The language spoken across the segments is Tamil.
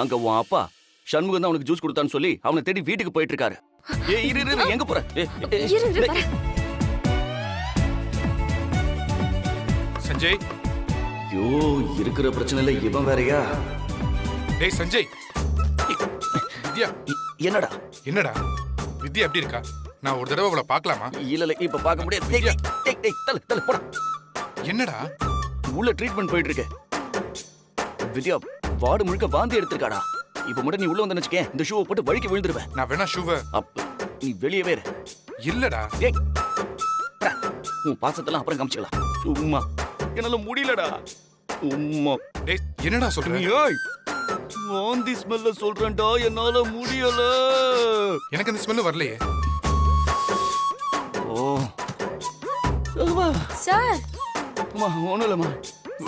அங்க உன் அப்பா சண்முகம் தான் அவனுக்கு ஜூஸ் கொடுத்தான்னு சொல்லி அவனை தேடி வீட்டுக்கு போயிட்டு இருக்காரு. இரு எங்க போற? சஞ்சய், ஐயோ இருக்கிற பிரச்சனைல இவன் வேறயா? டேய் சஞ்சய். வித்யா என்னடா என்னடா வித்யா எப்படி இருக்கா? நான் ஒரு தடவை அவளை பார்க்கலாமா? இல்ல இப்ப பார்க்க முடியாது. தல போடா. என்னடா உள்ள ட்ரீட்மெண்ட் போயிட்டு இருக்கு. வித்யா வார்டு முழுக்க வாந்தி எடுத்திருக்காடா. இப்ப மட்டும் நீ உள்ள வந்து நினைச்சுக்க, இந்த ஷூவை போட்டு வழுக்கி விழுந்துருவேன். நான் வேணா ஷூவை. அப்ப நீ வெளியவே இரு. இல்லடா உன் பாசத்தெல்லாம் அப்புறம் காமிச்சுக்கலாம். சும்மா என்னால முடியலடா. சும்மா டேய் என்னடா சொல்ற? ஏய் வாந்தி ஸ்மெல்ல சொல்றேன்டா, என்னால முடியல. எனக்கு அந்த ஸ்மெல் வரலையே. ஓ சார். அம்மா ஒண்ணும் இல்லம்மா,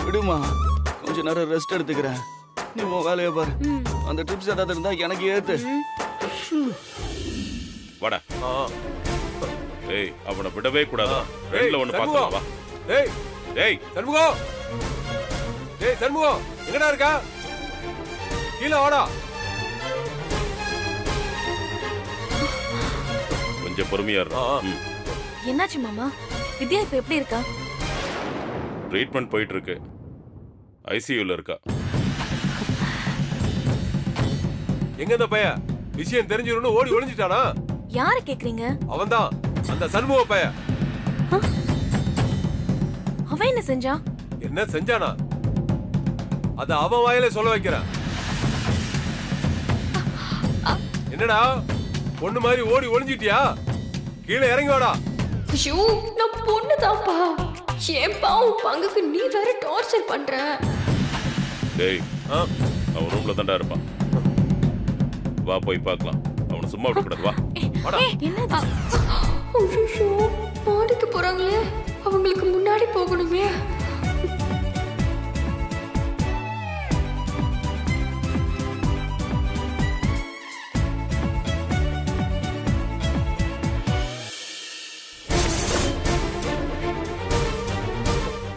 விடுமா, கொஞ்ச நேரம் ரெஸ்ட் எடுத்துக்கிறேன். நீ உன் வேலையை பாரு. அந்த ட்ரிப்ஸ் ஏதாவது இருந்தா எனக்கு ஏத்து. வாடா. ஏய் அவனை விடவே கூடாது. ரெண்டுல ஒண்ணு பாத்துக்கலாம் வா. டேய் டேய் சண்முகம், டேய் சண்முகம் எங்கடா இருக்கா? கீழ வாடா. கொஞ்சம் பொறுமையா இரு. என்னாச்சு மாமா? வித்யா இப்ப எப்படி இருக்கா? ட்ரீட்மெண்ட் போயிட்டு இருக்கு. ஐசியூல இருக்கா. எங்க இந்த பையன்? விஷயம் தெரிஞ்சிருன்னு ஓடி ஒளிஞ்சிட்டானா? யார கேக்குறீங்க? அவன்தான் அந்த சண்முக பையன். அவன் என்ன செஞ்சா? என்ன செஞ்சானா? அத அவன் வாயில சொல்ல வைக்கிறான். என்னடா பொண்ணு மாதிரி ஓடி ஒளிஞ்சிட்டியா? கீழே இறங்கி வாடா. ஐயோ நான் பொண்ணுதான்ப்பா. ஏன்பா உன் பங்குக்கு நீ வேற டார்ச்சர் பண்ற? டேய் அவன் ரூம்ல தான்டா இருப்பான். வா போய் பார்க்கலாம். அவனை சும்மா விட கூடாது. வா வாடா. என்னது? ஐயோ மாடிக்கு போறாங்களே, அவங்களுக்கு முன்னாடி போகணுமே.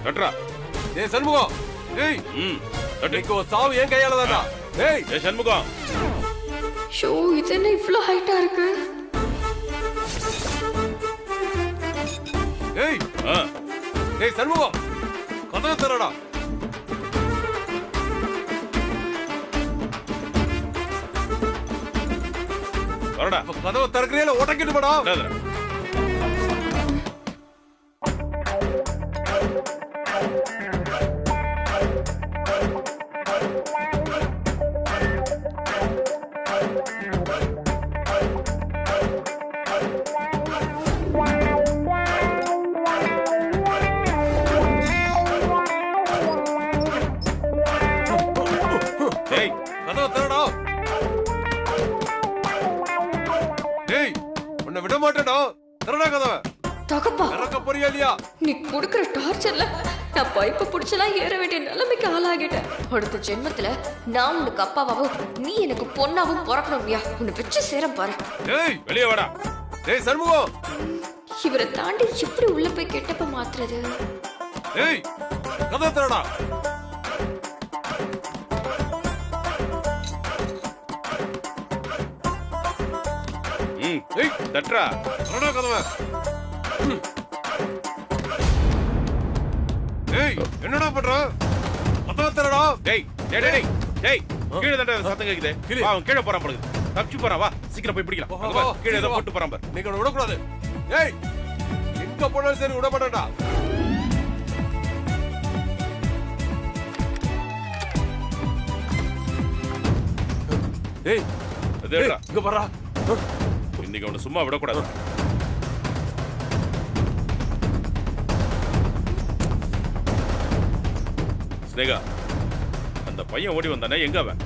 கட்றா. டேய் சண்முகம், டேய் கட்டு. இன்னைக்கு ஒரு சாவு என் கையால தான்டா. டேய் ஏய் சண்முகம். ஷோ இது என்ன இவ்ளோ ஹைட்டா இருக்கு? டேய் டேய் சண்முகம் கதவை தரடா. வரடா. கதவை திறக்கிறீல ஓட்டக்கிட்டு போடா. டேய் கதவை திறடா. டேய் உன்னை விட மாட்டேடா. திறடா கதவை. தகப்பா இறக்க போறியா இல்லையா? நீ குடுக்குற டார்ச்சர்ல நான் பைப்பை பிடிச்சலாம் ஏற வேண்டிய நிலைமைக்கு ஆளாகிட்டேன். அடுத்த ஜென்மத்துல நான் உனக்கு அப்பாவாவும் நீ எனக்கு பொண்ணாவும் பிறக்கணும்யா. உன்னை வச்சு சேரம் பாரு. டேய் வெளியே வாடா. டேய் சண்முகம். இவரை தாண்டி எப்படி உள்ள போய் கெட்டப்ப மாத்துறது? டேய் கதவை திறடா. ஏய் தட்றா. திறடா கதவை. டேய் என்னடா பண்ற? கதவை திறடா. டேய் டேய் டேய் டேய் கீழே தட்ட சத்தம் கேக்குதே. வா அவன் கீழே போறான் போடுது. தப்பிச்சு போறான். வா சீக்கிரம் போய் பிடிக்கலாம். அங்க வா. கீழே ஏதோ போட்டு போறான் பாரு. நீங்க விட கூடாது. ஏய் எங்க போனாலும் சரி விட மாட்டேன்டா. டேய் அதேடா. இங்க பாறா. இன்னைக்கு அவனை சும்மா விட கூடாது. ஸ்னேகா அந்த பையன் ஓடி வந்தானே எங்க அவன்?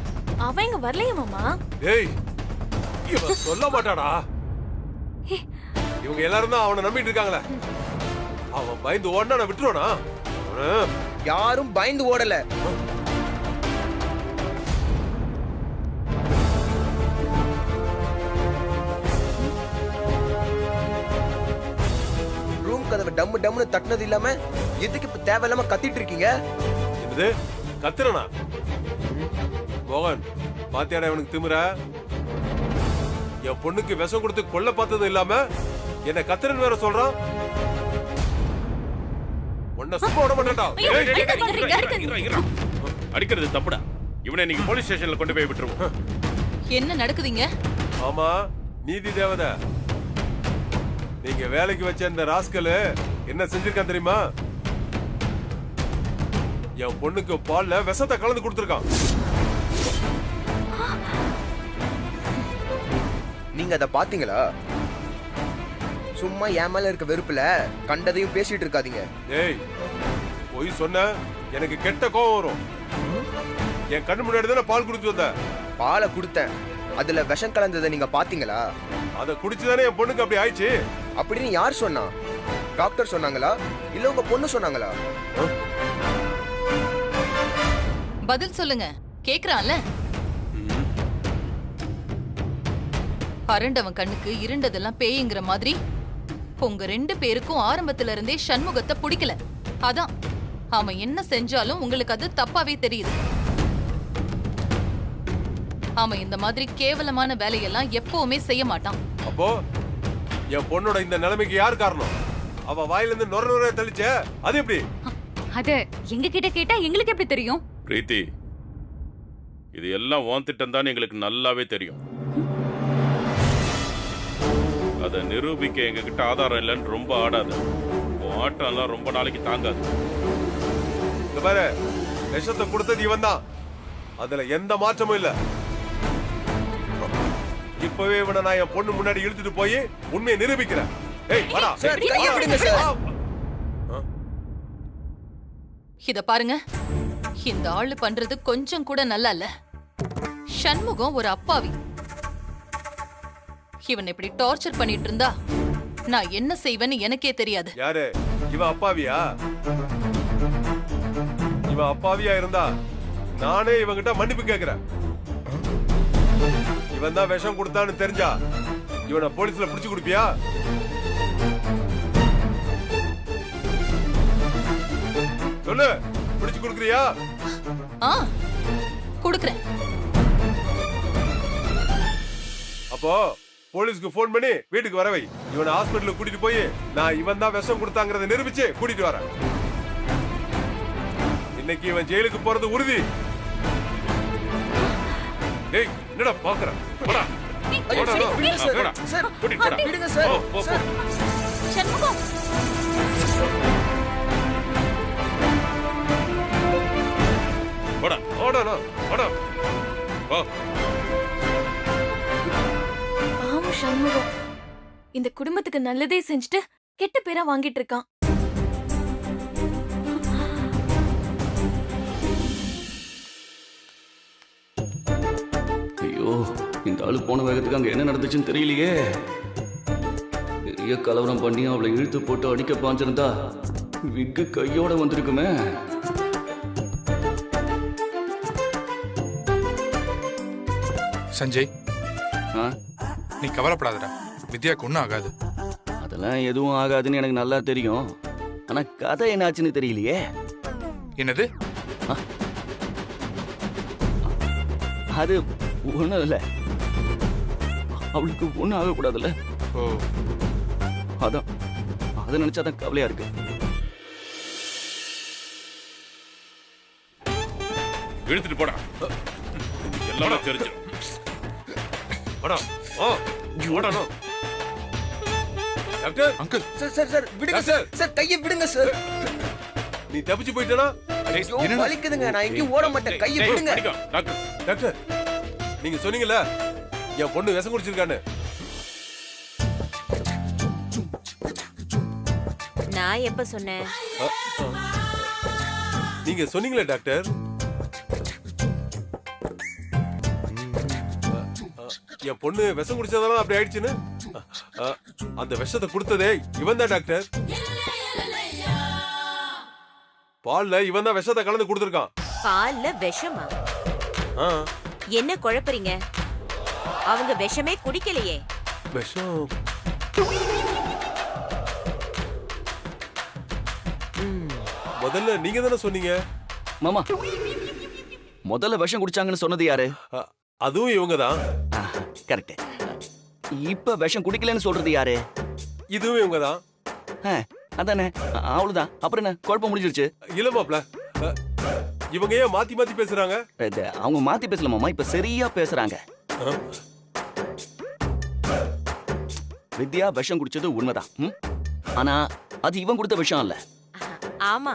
அவன் இங்க வரலையே மாமா. டேய் இவன் சொல்ல மாட்டாடா. இவங்க எல்லாரும் தான் அவனை நம்பிட்டு இருக்காங்களே. அவன் பயந்து ஓடனா நான் விட்டுருவானா? யாரும் பயந்து ஓடல. ரூம் கதவை டம்மு டம்முன்னு தட்டினது இல்லாம எதுக்கு இப்ப தேவையில்லாம கத்திட்டு இருக்கீங்க? என்னது கத்துறனா? மோகன் பாத்தியாடா இவனுக்கு திமிர? என் பொண்ணுக்கு விஷம் கொடுத்து கொல்ல பார்த்தது இல்லாம என்ன கத்திரன் வேற சொல்றான். உன்னை சும்மா விட மாட்டேன்டா. அடிக்கிறது தப்புடா. இவனை நீங்க போலீஸ் ஸ்டேஷன்ல கொண்டு போய் விட்டுருவோம். என்ன நடக்குதுங்க? ஆமா, நீதி தேவதை. நீங்க வேலைக்கு வச்ச இந்த ராஸ்கல் என்ன செஞ்சிருக்கான் தெரியுமா? என் பொண்ணுக்கு பால்ல விஷத்தை கலந்து கொடுத்துருக்கான். நீங்க அத பாத்தீங்களா? சும்மா என் மேல இருக்க வெறுப்புல கண்டதையும் பேசிட்டு இருக்காதீங்க. ஏய், போய் சொன்ன எனக்கு கெட்ட கோவம் வரும். என் கண்ணு முன்னாடி தானே பால் குடிச்சு வந்த. பாலை கொடுத்தேன், அதுல விஷம் கலந்ததை நீங்க பாத்தீங்களா? அதை குடிச்சுதானே என் பொண்ணுக்கு அப்படி ஆயிடுச்சு. அப்படின்னு யார் சொன்னா? டாக்டர் சொன்னாங்களா இல்ல உங்க பொண்ணு சொன்னாங்களா? பதில் சொல்லுங்க, கேக்குறான்ல. அரண்டவன் கண்ணுக்கு இருண்டதெல்லாம் பேய்ங்கிற மாதிரி உங்க 2 பேருக்கும் ஆரம்பத்துல இருந்தே சண்முகத்தை பிடிக்கல. அதான் அவன் என்ன செஞ்சாலும் உங்களுக்கு அது தப்பாவே தெரியுது. அவன் இந்த மாதிரி கேவலமான வேலையெல்லாம் எப்பவுமே செய்ய மாட்டான். அப்போ என் பொண்ணோட இந்த நிலைமைக்கு யார் காரணம்? அவ வாயில இருந்து நொர நொர தெளிச்ச, அது எப்படி? அத எங்க கிட்ட கேட்டா எங்களுக்கு எப்படி தெரியும்? பிரீத்தி, இது எல்லாம் உன் திட்டம் தான் எங்களுக்கு நல்லாவே தெரியும். அதை நிரூபிக்க எங்ககிட்ட ஆதாரம் இல்லைன்னு ரொம்ப ஆடாது. உன் ஆட்டம் எல்லாம் ரொம்ப நாளைக்கு தாங்காது. இந்த பாரு, விஷத்தை கொடுத்தது இவன் தான். அதுல எந்த மாற்றமும் இல்ல. இப்பவே இவனை நான் என் பொண்ணு முன்னாடி இழுத்துட்டு போய் உண்மையை நிரூபிக்கிறேன். ஏய், வாடா. சார், கையை விடுங்க சார். இத பாருங்க, இந்த ஆளு பண்றது கொஞ்சம் கூட நல்லா இல்ல. சண்முகம் ஒரு அப்பாவி. இவன் இப்படி டார்ச்சர் பண்ணிட்டு இருந்தா நான் என்ன செய்வேன்னு எனக்கே தெரியாது. யாரு இவன்? அப்பாவியா? இவன் அப்பாவியா இருந்தா நானே இவங்கிட்ட மன்னிப்பு கேக்குறேன். இவன் தான் விஷம் கொடுத்தான்னு தெரிஞ்சா இவனை போலீஸ்ல பிடிச்சு கொடுப்பியா? சொல்லு, பிடிச்சு கொடுக்கறியா? குடுக்குறேன். அப்போ போலீஸ்க்கு போன் பண்ணி வீட்டுக்கு வரவை. இவனை ஹாஸ்பிடலுக்கு கூட்டிட்டு போய் நான் இவன் தான் விஷம் கொடுத்தாங்கறத நிரூபிச்சு கூட்டிட்டு வரேன். இன்னைக்கு இவன் ஜெயிலுக்கு போறது உறுதி. டேய், என்னடா பாக்குற? போடா. போடா. விடுங்க சார். போடா. சார், கூட்டிட்டு போடா. விடுங்க சார். போ. சார். சண்முகம், போடா. ஓடா. ஓடா. போ. பாவம் சண்முகம் இந்த குடும்பத்துக்கு நல்லதே செஞ்சுட்டு கெட்ட பேரா வாங்கிட்டு இருக்கான். ஐயோ, இந்த ஆளு போன வேகத்துக்கு அங்க என்ன நடந்துச்சுன்னு தெரியலையே. பெரிய கலவரம் பண்ணி அவளை இழுத்து போட்டு அடிக்க பாஞ்சிருந்தா விக்கு கையோட வந்திருக்குமே. சஞ்சய், ஆ? நீ கவலைப்படாதடா. வித்யாக்கு ஒன்றும் ஆகாது. அதெல்லாம் எதுவும் ஆகாதுன்னு எனக்கு நல்லா தெரியும். ஆனா கதை என்னாச்சுன்னு தெரியலையே. என்னது? அது ஒண்ணும் இல்ல, அவளுக்கு ஒண்ணும் ஆகக்கூடாதுல்ல. ஓ, அதான் அதை நினைச்சாதான் கவலையா இருக்கு. இழுத்துட்டு போடா. எல்லாமே தெரிஞ்சிடும். போடா. ஓடா. Doctor, uncle. Sir, sir, sir, விடுங்க சார். சார், கையை விடுங்க சார். நீ தப்பிச்சு போயிட்டனா? ஐயோ, வலிக்குதுங்க. நான் எங்கேயும் ஓட மாட்டேன். கையை டேய், விடுங்க. அடிக்கும். டாக்டர், டாக்டர், நீங்க சொன்னீங்கல்ல என் பொண்ணு விஷம் குடிச்சிருக்கான்னு. நான் எப்ப சொன்னேன்? நீங்க சொன்னீங்களே டாக்டர். என் பொண்ணு விஷம் குடிச்சதால அப்படி ஆயிடுச்சுன்னு. அந்த விஷத்தை கொடுத்ததே இவன் தான் டாக்டர். பால்ல இவன் தான் விஷத்தை கலந்து கொடுத்திருக்கான். பால்ல விஷமா? என்ன குழப்பறீங்க? அவங்க விஷமே குடிக்கலையே. விஷம்? முதல்ல நீங்க தானே சொன்னீங்க. மாமா, முதல்ல விஷம் குடிச்சாங்கன்னு சொன்னது யாரு? அதுவும் இவங்க தான். கரெக்ட். இப்ப விஷம் குடிக்கலன்னு சொல்றது யாரு? இதுவும் இவங்க தான். அதானே, அவ்வளவுதான். அப்புறம் என்ன, குழப்பம் முடிஞ்சிருச்சு. இல்ல மாப்ள, இவங்க ஏன் மாத்தி மாத்தி பேசுறாங்க? அவங்க மாத்தி பேசல மாமா, இப்ப சரியா பேசுறாங்க. வித்யா விஷம் குடிச்சது உண்மைதான். ஆனா அது இவன் கொடுத்த விஷம் இல்ல. ஆமா.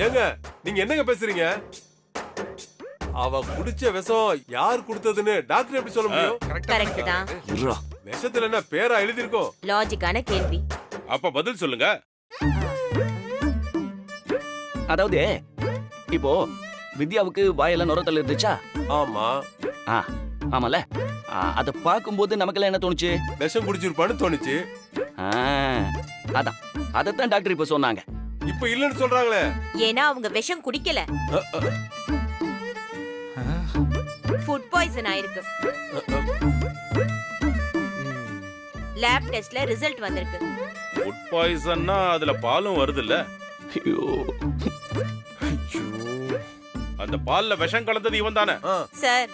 ஏங்க நீங்க என்னங்க பேசுறீங்க? அவ குடிச்ச விஷம் யார் கொடுத்ததுன்னு டாக்டர் எப்படி சொல்ல முடியும்? கரெக்ட் தான். விஷத்துல என்ன பேரா எழுதி இருக்கும்? லாஜிக்கான கேள்வி. அப்ப பதில் சொல்லுங்க. அதாவது இப்போ வித்யாவுக்கு வாயெல்லாம் நுரத்தல் இருந்துச்சா? ஆமா. ஆமால. அத பாக்கும்போது நமக்கெல்லாம் என்ன தோணுச்சு? விஷம் குடிச்சிருப்பான்னு தோணுச்சு. அதான் அதத்தான் டாக்டர் இப்ப சொன்னாங்க. இப்ப இல்லன்னு சொல்றாங்களே. ஏன்னா அவங்க விஷம் குடிக்கல. ஃபுட் பாய்சன் ஆயிருக்கு. லேப் டெஸ்ட்ல ரிசல்ட் வந்திருக்கு. ஃபுட் பாய்சன்னா அதுல பாலும் வருது இல்ல? ஐயோ, அந்த பால்ல விஷம் கலந்தது இவன் தானே? சார்,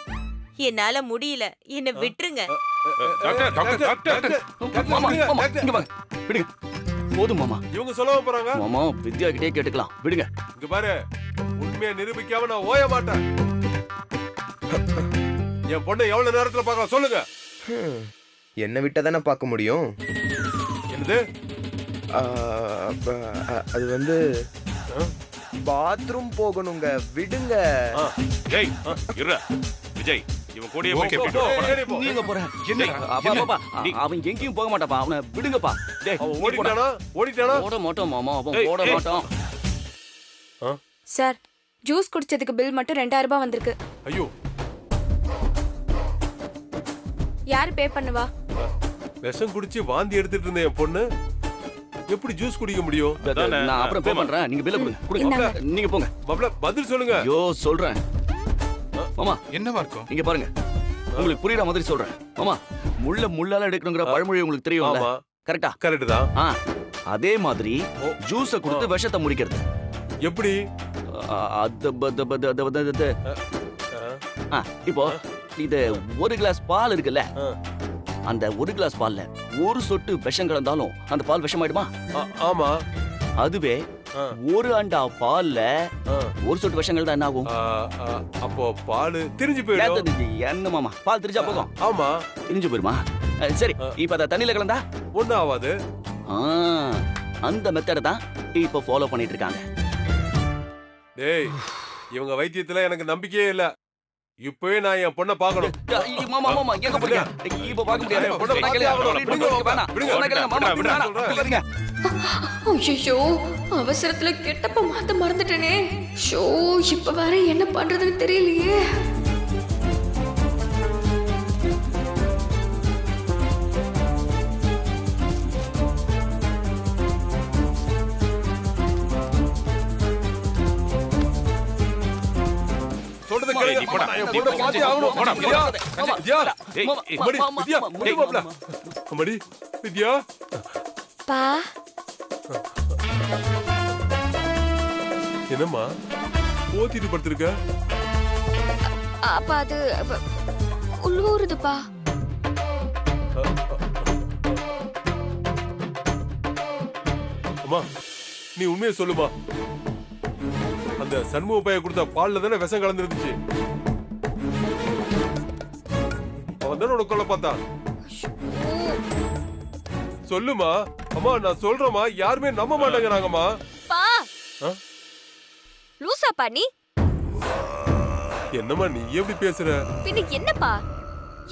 என்னால முடியல, என்ன விட்டுருங்க. டாக்டர் டாக்டர் டாக்டர் விடுங்க. போதும் மாமா. இவங்க சொல்லவா போறாங்க? மாமா வித்யா கிட்டே கேட்டுக்கலாம், விடுங்க. இங்க பாரு, உண்மையை நிரூபிக்காம நான் ஓய மாட்டேன். என் பொண்ணை எவ்வளவு நேரத்துல பார்க்கலாம் சொல்லுங்க. என்ன விட்டா தானே பார்க்க முடியும். என்னது? அது வந்து பாத்ரூம் போகணுங்க, விடுங்க. ஜெய் இரு. விஜய் இவன் கூடயே போய் நீங்க போற அவன் எங்கேயும் போக மாட்டாப்பா, அவனை விடுங்கப்பா. ஓடிட்டானா? ஓட மாட்டோம் மாமா, அவன் ஓட மாட்டான். சார், ஜூஸ் குடிச்சதுக்கு பில் மட்டும் 2000 ரூபாய் வந்திருக்கு. ஐயோ, யாரு பே பண்ணுவா? விஷம் குடிச்சு வாந்தி எடுத்துட்டு இருந்த என் பொண்ணு எப்படி ஜூஸ் குடிக்க முடியும்? நான் அப்புறம் பே பண்றேன், நீங்க பில்ல கொடுங்க. நீங்க போங்க. மாப்ள பதில் சொல்லுங்க. ஐயோ சொல்றேன் மாமா. என்னவா இருக்கும்? நீங்க பாருங்க, உங்களுக்கு புரியுற மாதிரி சொல்றேன் மாமா. முள்ளால எடுக்கணுங்கிற பழமொழி உங்களுக்கு தெரியும்ல? கரெக்டா? கரெக்ட் தான். அதே மாதிரி ஜூஸ கொடுத்து விஷத்தை முடிக்கிறது எப்படி? இப்போ இது ஒரு கிளாஸ் பால் இருக்குல்ல, அந்த ஒரு கிளாஸ் பால்ல ஒரு சொட்டு விஷம் கலந்தாலும் அந்த பால் விஷமாயிடுமா? ஆமா. அதுவே ஒரு அண்டா பால்ல ஒரு சொட்டு விஷம் கலந்தா என்ன ஆகும்? அப்போ பால் திரிஞ்சு போயிடும். என்ன மாமா, பால் திரிஞ்சா போகும்? ஆமா, திரிஞ்சு போயிருமா? சரி, இப்ப அத தண்ணியில கலந்தா ஒண்ணும் ஆகாது. அந்த மெத்தட தான் இப்ப ஃபாலோ பண்ணிட்டு இருக்காங்க. டேய், இவங்க வைத்தியத்துல எனக்கு நம்பிக்கையே இல்ல. இப்பவே நான் என் பொண்ணை பார்க்கணும். மாமா மாமா எங்க போறீங்க? இப்ப பார்க்க முடியாது. ஐயோ, அவசரத்துல கெட்டப்ப மாத்த மறந்துட்டேனே. ஷோ, இப்ப வேற என்ன பண்றதுன்னு தெரியலையே. என்னம்மா போத்திட்டு படுத்திருக்க? அப்ப அது உள்ளூருதுப்பா. அம்மா, நீ உண்மையை சொல்லுமா. அந்த சண்முக பைய கொடுத்த பால்ல தானே விஷம் கலந்துருந்துச்சு. அவன் தானே உனக்கு கொல்ல பார்த்தான். சொல்லுமா. அம்மா நான் சொல்றேம்மா, யாருமே நம்ப மாட்டேங்கிறாங்கம்மா. லூசாப்பா நீ? என்னம்மா நீ எப்படி பேசுற? பின்ன என்னப்பா,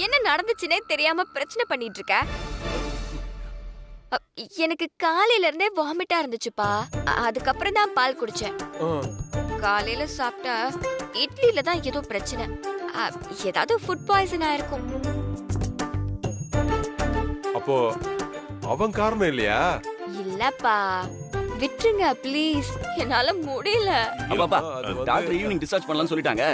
என்ன நடந்துச்சுனே தெரியாம பிரச்சனை பண்ணிட்டு இருக்க? எனக்கு காலையில இருந்தே வாமிட்டா இருந்துச்சுப்பா. அதுக்கப்புறம் தான் பால் குடிச்சேன். காலையில சாப்பிட்டா இட்லில தான் ஏதோ பிரச்சனை. ஏதாவது ஃபுட் பாய்சன் ஆயிருக்கும். அப்போ அவன் காரணம் இல்லையா? இல்லப்பா, விட்டுருங்க ப்ளீஸ், என்னால முடியல. அப்பா டாக்டர் ஈவினிங் டிஸ்சார்ஜ் பண்ணலாம்னு சொல்லிட்டாங்க,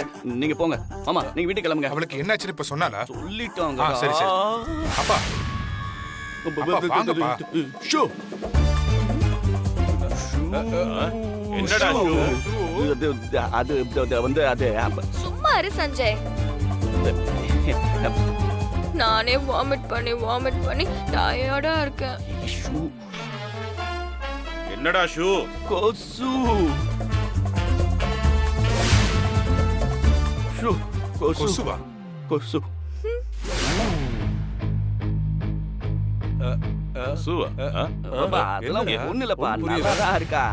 நீங்க போங்க. மாமா நீங்க வீட்டுக்கு கிளம்புங்க. அவளுக்கு என்னாச்சுன்னு இப்ப சொன்னாலா? சொல்லிட்டாங்க. சரி சரி. அப்பா வாங்கப்பா. ஷோ என்னடா அது வந்து அது சும்மா இரு சஞ்சய். நானே வாமிட் பண்ணி டயர்டா இருக்கேன். ஷூ. என்னடா ஷூ? கொசு. ஷூ. கொசு. கொசுவா? கொசு. ஷூவா? அப்பா, அதெல்லாம் ஒண்ணு இல்லப்பா, நல்லாதான் இருக்கா.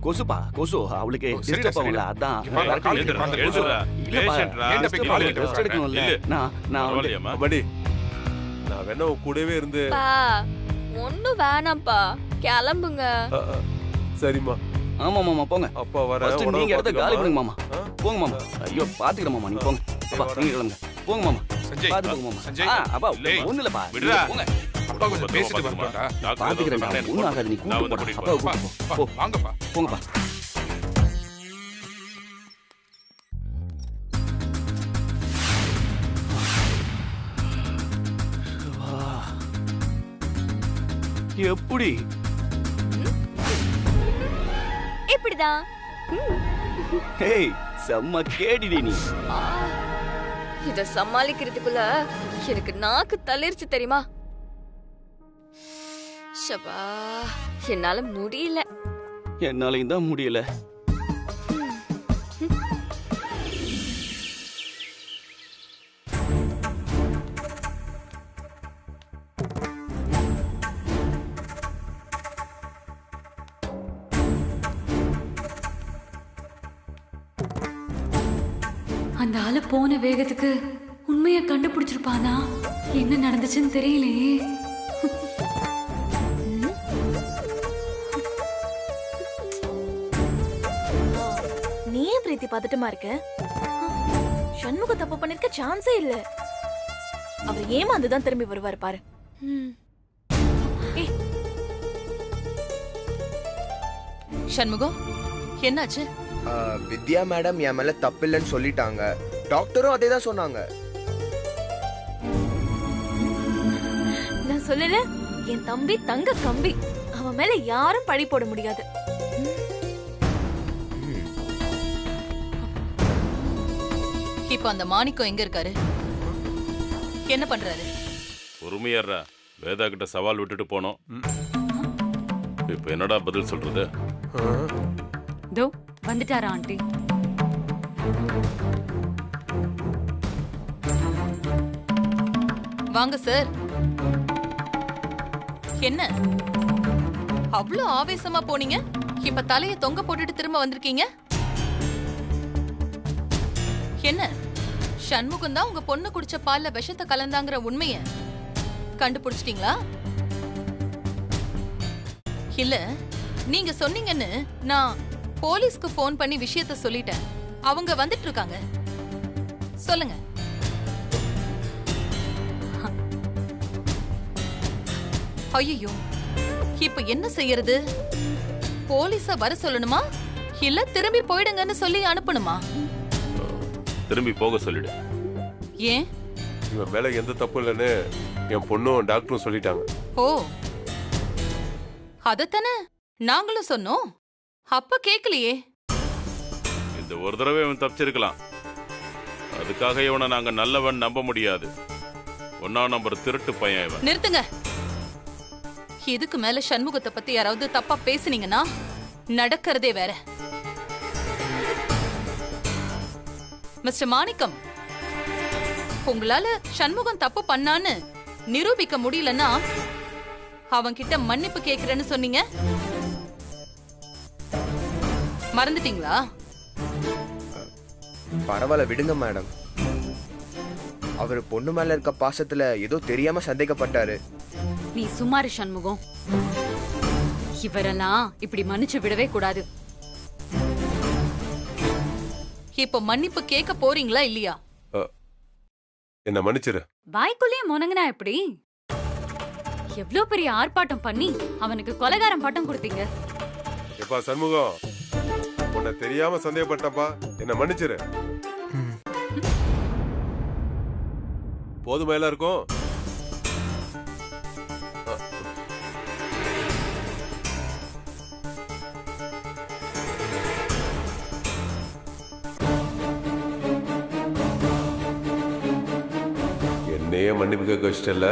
கொசுப்பா, கொசு. அவளுக்கு சரிடா, டிஸ்டர்ப் ஆகும்ல, சரிடா. அதான். வா, வேற கால் எதுவும் எடுத்துட்டு இல்ல. வா, இல்லப்பா, பேஷண்ட்ரா. ஏன்டா போய் disturb கால் ஆகல, எடுத்துட்டு rest எடுக்கணும்ல. இல்ல. நான் வந்து பரவாயில்லையாம்மா? அம்மாடி நான் வேணா உன் கூடவே இருந்து பா ஒண்ணும் வேணாம்ப்பா, கிளம்புங்க. சரிம்மா ஆமா மாமா போங்க. அப்பா வர ஃபர்ஸ்ட் நீங்க இடத்த காலி பண்ணுங்க மாமா. போங்க மாமா. ஐயோ பாத்துக்கிறேன் மாமா, நீங்க போங்க. அப்பா நீங்க கிளம்புங்க. போங்க மாமா. சஞ்சய், பாத்துக்கோங்க மாமா. சஞ்சய். அப்பா டேய், ஒண்ணு இல்லப்பா. விடுடா. போங்க. அப்பா கொஞ்சம் பேசிட்டு வரமாட்டா? பாத்துக்கிறேன் நான். ஒண்ணும் ஆகாது, நீ நான் கூட்டு வந்து போடா. கூட்டிட்டு அப்பா வரேன். கூட்டு போ. போ. வாங்கப்பா. போங்கப்பா. எப்படி இப்படிதான். ஹேய் செம்ம கேடிடி நீ. இத சமாளிக்கிறதுக்குள்ள எனக்கு நாக்கு தள்ளிருச்சு தெரியுமா? ஷபா, என்னால முடியல. என்னாலையும் தான் முடியல. அந்த ஆளு போன வேகத்துக்கு உண்மையை கண்டுபிடிச்சிருப்பானா? என்ன நடந்துச்சுன்னு தெரியலையே. நீ ஏன் பிரீத்தி பதட்டமா இருக்க? சண்முக தப்பு பண்ணிருக்க சான்ஸே இல்ல. அவர் ஏமாந்துதான் திரும்பி வருவாரு பாரு. ஏய், சண்முகம் என்னாச்சு? வித்யா மேடம் என் மேல தப்பில்லைன்னு சொல்லிட்டாங்க. டாக்டரும் அதே தான் சொன்னாங்க. நான் சொல்லல, என் தம்பி தங்க கம்பி. அவன் மேல யாரும் பழி போட முடியாது. இப்ப அந்த மாணிக்கம் எங்க இருக்காரு? என்ன பண்றாரு? பொறுமையாடுறா. வேதா கிட்ட சவால் விட்டுட்டு போனோம். இப்ப என்னடா பதில் சொல்றது? தோ வந்துட்டாரா ஆண்டி? வாங்க சார். என்ன அவ்வளவு ஆவேசமா போனீங்க? இப்ப தலைய தொங்க போட்டுட்டு திரும்ப வந்திருக்கீங்க. என்ன சண்முகம் தான் உங்க பொண்ணு குடிச்ச பால்ல விஷத்தை கலந்தாங்கிற உண்மைய கண்டுபிடிச்சிட்டீங்களா? இல்ல நீங்க சொன்னீங்கன்னு நான் போலீஸ்க்கு போன் பண்ணி விஷயத்த சொல்லிட்டேன். அவங்க வந்துட்டு இருக்காங்க. சொல்லுங்க. ஐயோ, இப்ப என்ன செய்யறது? போலீஸ வர சொல்லணுமா இல்ல திரும்பி போயிடுங்கன்னு சொல்லி அனுப்பணுமா? திரும்பி போக சொல்லிடு. ஏன்? இவன் மேல எந்த தப்பு இல்லைன்னு என் பொண்ணும் டாக்டரும் சொல்லிட்டாங்க. ஓ, அதத்தானே நாங்களும் சொன்னோம். அப்ப கேக்கலையே. இந்த ஒரு தடவை இவன் தப்பிச்சிருக்கலாம். அதுக்காக இவனை நாங்க நல்லவன் நம்ப முடியாது. ஒன்னா நம்பர் திருட்டு பையன் இவன். நிறுத்துங்க. இதுக்கு மேல சண்முகத்தை பத்தி யாராவது தப்பா பேசுனீங்கன்னா நடக்கிறதே வேற. மிஸ்டர் மாணிக்கம், உங்களால சண்முகம் தப்பு பண்ணான்னு நிரூபிக்க முடியலன்னா அவன்கிட்ட மன்னிப்பு கேக்குறேன்னு சொன்னீங்க. மறந்துட்டீங்களா? பரவாயில்ல விடுங்க மேடம். அவர் பொண்ணு மேல இருக்க பாசத்துல ஏதோ தெரியாம சந்தேகப்பட்டாரு. நீ சுமாரு சண்முகம். இவரெல்லாம் இப்படி மன்னிச்சு விடவே கூடாது. இப்ப மன்னிப்பு கேட்க போறீங்களா இல்லையா? என்ன மன்னிச்சிரு. வாய்க்குள்ளேயே முனங்கனா எப்படி? எவ்வளவு பெரிய ஆர்ப்பாட்டம் பண்ணி அவனுக்கு கொலைகாரம் பட்டம் கொடுத்தீங்க. எப்பா சண்முகம், உன்னை தெரியாம சந்தேகப்பட்டப்பா, என்ன மன்னிச்சிரு. போதுமா எல்லாருக்கும்? என்னையே மன்னிப்பு கேட்க வச்சிட்டல,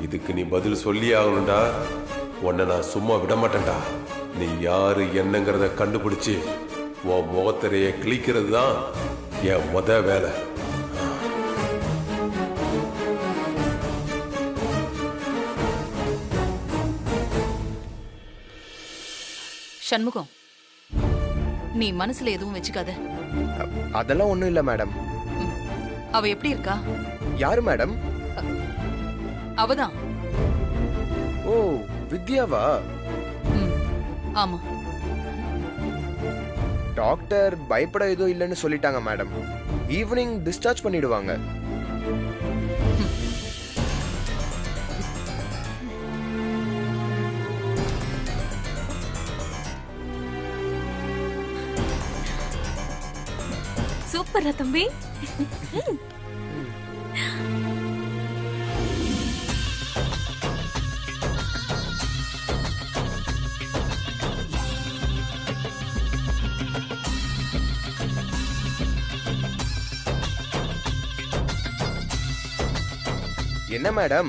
இதுக்கு நீ பதில் சொல்லி ஆகணும்டா. உன்னை நான் சும்மா விட மாட்டேன்டா. நீ யாரு என்னங்கிறத கண்டுபிடிச்சு உன் முகத்திரைய கிளிக்கிறது தான் என் முத வேலை. சண்முகம், நீ மனசுல எதுவும் வச்சுக்காத. அதெல்லாம் ஒண்ணும் இல்ல மேடம். அவ எப்படி இருக்கா? யாரு மேடம்? அவதான். ஓ, வித்யாவா? ஆமா. டாக்டர் பயப்பட எதுவும் இல்லைன்னு சொல்லிட்டாங்க மேடம். ஈவினிங் டிஸ்சார்ஜ் பண்ணிடுவாங்க. சூப்பரா தம்பி. என்ன மேடம்,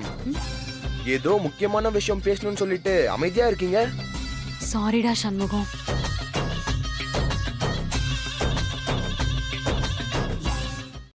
ஏதோ முக்கியமான விஷயம் பேசணும்னு சொல்லிட்டு அமைதியா இருக்கீங்க? சாரிடா சண்முகம்.